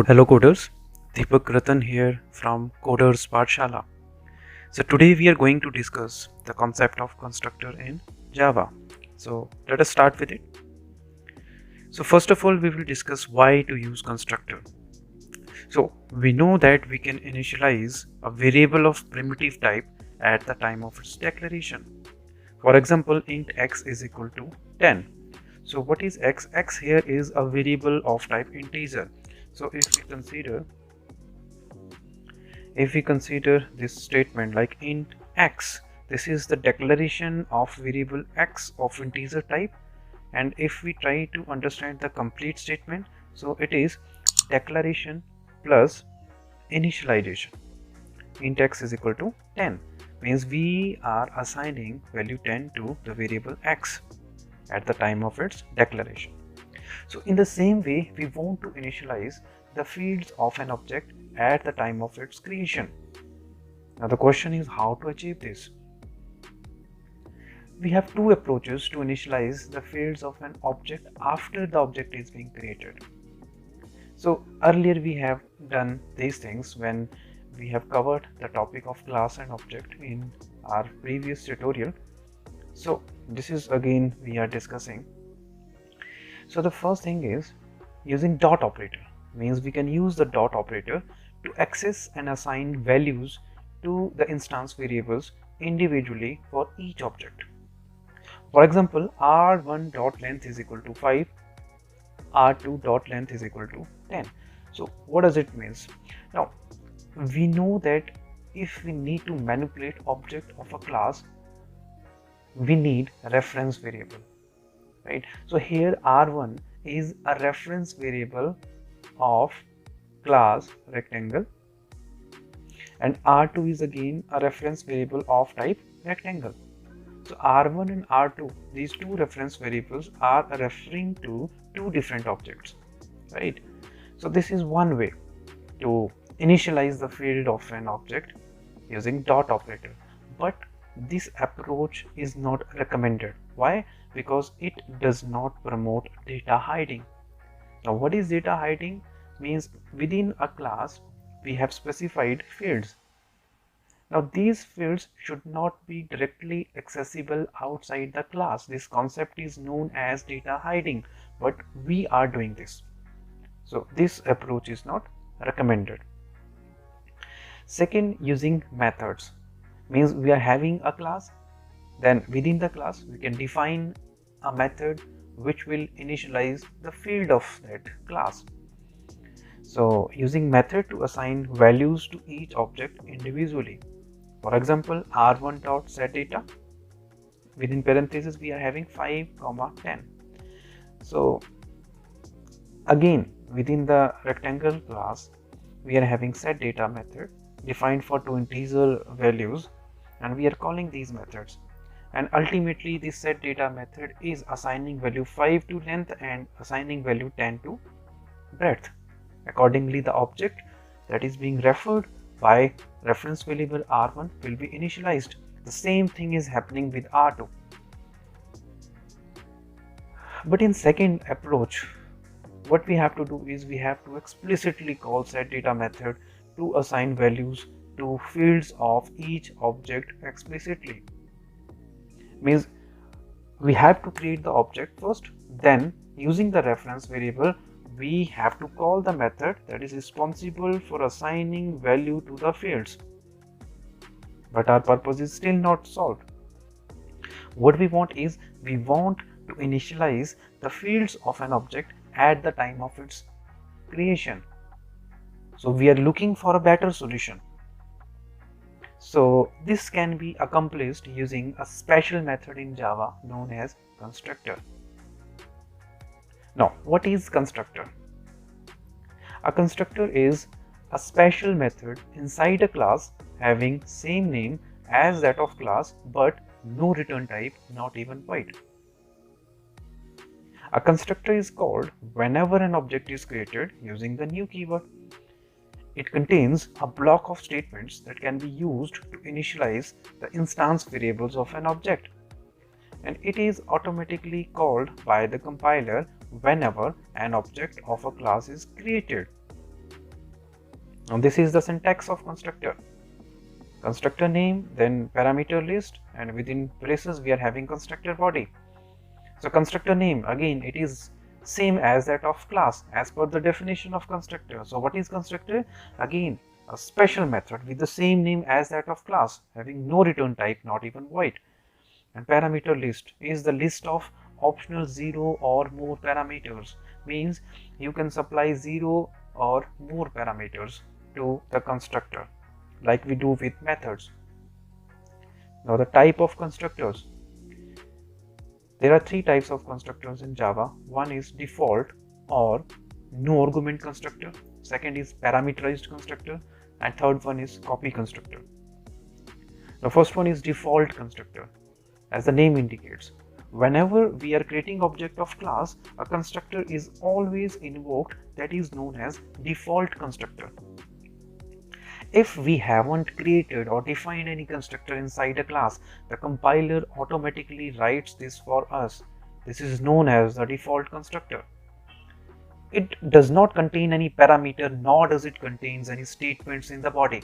Hello coders, Deepak Rattan here from Coders Pathshala. So today we are going to discuss the concept of constructor in Java. So let us start with it. So first of all we will discuss why to use constructor. So we know that we can initialize a variable of primitive type at the time of its declaration. For example, int x is equal to 10. So what is x? X here is a variable of type integer. So if we consider this statement like int x, this is the declaration of variable x of integer type, and if we try to understand the complete statement, so it is declaration plus initialization. Int x is equal to 10 means we are assigning value 10 to the variable x at the time of its declaration. So in the same way, we want to initialize the fields of an object at the time of its creation. Now the question is how to achieve this. We have two approaches to initialize the fields of an object after the object is being created. So earlier we have done these things when we have covered the topic of class and object in our previous tutorial. So this is again we are discussing. So the first thing is using dot operator, means we can use the dot operator to access and assign values to the instance variables individually for each object. For example, r1 dot length is equal to 5, r2 dot length is equal to 10. So what does it mean? Now we know that if we need to manipulate object of a class, we need a reference variable. Right, so here r1 is a reference variable of class rectangle and r2 is again a reference variable of type rectangle. So r1 and r2, these two reference variables are referring to two different objects, right? So this is one way to initialize the field of an object using dot operator, but this approach is not recommended. Why? Because it does not promote data hiding. Now what is data hiding? Means within a class we have specified fields. Now these fields should not be directly accessible outside the class. This concept is known as data hiding, but we are doing this. So this approach is not recommended. Second, using methods, means we are having a class, then within the class we can define a method which will initialize the field of that class. So using method to assign values to each object individually. For example, r1 dot set data, within parentheses we are having 5, 10. So again within the rectangle class we are having set data method defined for two integer values, and we are calling these methods, and ultimately this set data method is assigning value 5 to length and assigning value 10 to breadth. Accordingly, the object that is being referred by reference variable r1 will be initialized. The same thing is happening with r2. But in second approach, what we have to do is we have to explicitly call set data method to assign values to fields of each object explicitly. Means we have to create the object first, then using the reference variable we have to call the method that is responsible for assigning value to the fields. But our purpose is still not solved. What we want is we want to initialize the fields of an object at the time of its creation. So we are looking for a better solution. So this can be accomplished using a special method in Java known as constructor. Now what is constructor? A constructor is a special method inside a class having same name as that of class but no return type, not even void. A constructor is called whenever an object is created using the new keyword. It contains a block of statements that can be used to initialize the instance variables of an object. and it is automatically called by the compiler whenever an object of a class is created. Now this is the syntax of constructor. Constructor name, then parameter list, and within braces we are having constructor body. So constructor name, again it is same as that of class as per the definition of constructor. So what is constructor? Again a special method with the same name as that of class, having no return type, not even void. And parameter list is the list of optional 0 or more parameters, means you can supply 0 or more parameters to the constructor like we do with methods. Now the type of constructors. There are three types of constructors in Java. One is default or no argument constructor, second is parameterized constructor, and third one is copy constructor. The first one is default constructor. As the name indicates, whenever we are creating object of class, a constructor is always invoked that is known as default constructor. If we haven't created or defined any constructor inside a class, the compiler automatically writes this for us. This is known as the default constructor. It does not contain any parameter, nor does it contain any statements in the body.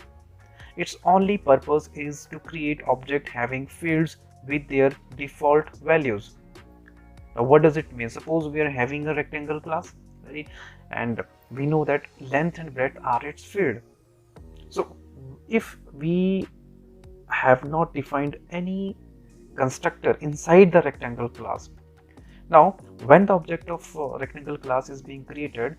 Its only purpose is to create object having fields with their default values. Now what does it mean? Suppose we are having a rectangle class, right? And we know that length and breadth are its field. So if we have not defined any constructor inside the rectangle class, now when the object of rectangle class is being created,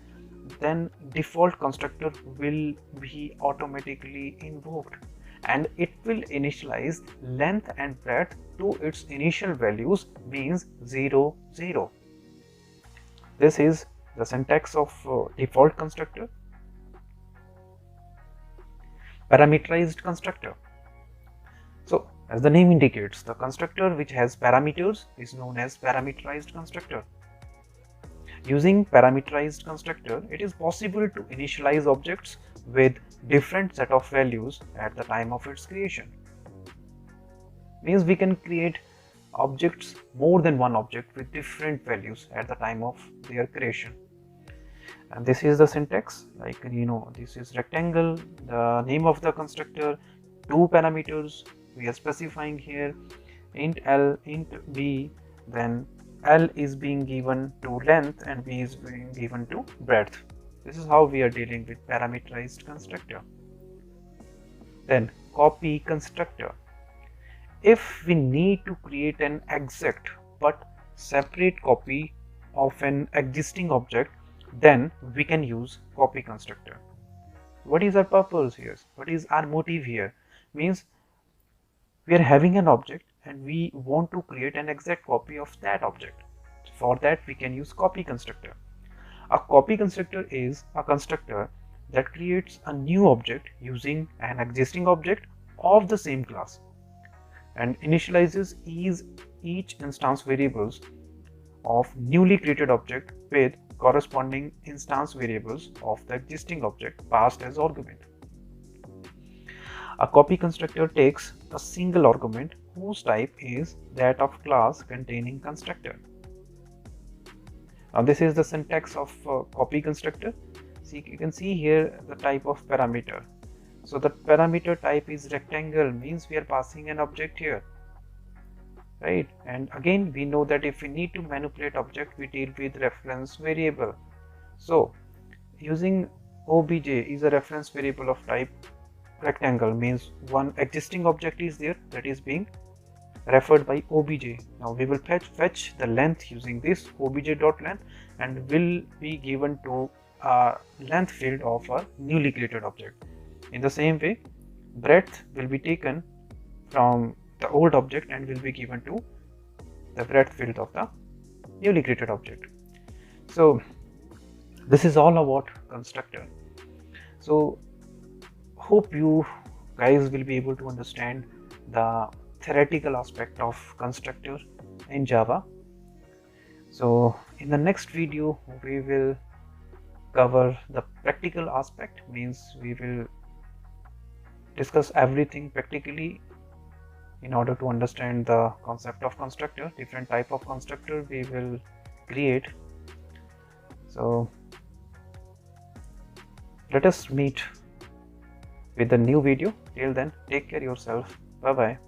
then default constructor will be automatically invoked and it will initialize length and breadth to its initial values, means 0, 0. This is the syntax of default constructor. Parameterized constructor. So as the name indicates, the constructor which has parameters is known as parameterized constructor. Using parameterized constructor, it is possible to initialize objects with different set of values at the time of its creation. Means we can create objects, more than one object with different values at the time of their creation. And this is the syntax, like this is rectangle, the name of the constructor, two parameters we are specifying here, int L, int B, then L is being given to length and B is being given to breadth. This is how we are dealing with parameterized constructor. Then copy constructor. If we need to create an exact but separate copy of an existing object, then we can use copy constructor. What is our purpose here? What is our motive here? Means we are having an object and we want to create an exact copy of that object. For that we can use copy constructor. A copy constructor is a constructor that creates a new object using an existing object of the same class and initializes each instance variables of newly created object with corresponding instance variables of the existing object passed as argument. A copy constructor takes a single argument whose type is that of class containing constructor. Now this is the syntax of copy constructor. See, you can see here the type of parameter. So the parameter type is rectangle, means we are passing an object here, right? And again we know that if we need to manipulate object, we deal with reference variable. So using obj is a reference variable of type rectangle, means one existing object is there that is being referred by obj. Now we will fetch the length using this obj.length and will be given to a length field of a newly created object. In the same way, breadth will be taken from the old object and will be given to the breadth field of the newly created object. So this is all about constructor. So hope you guys will be able to understand the theoretical aspect of constructor in Java. So in the next video we will cover the practical aspect, means we will discuss everything practically in order to understand the concept of constructor, different type of constructor we will create. So let us meet with a new video. Till then, take care yourself. Bye bye.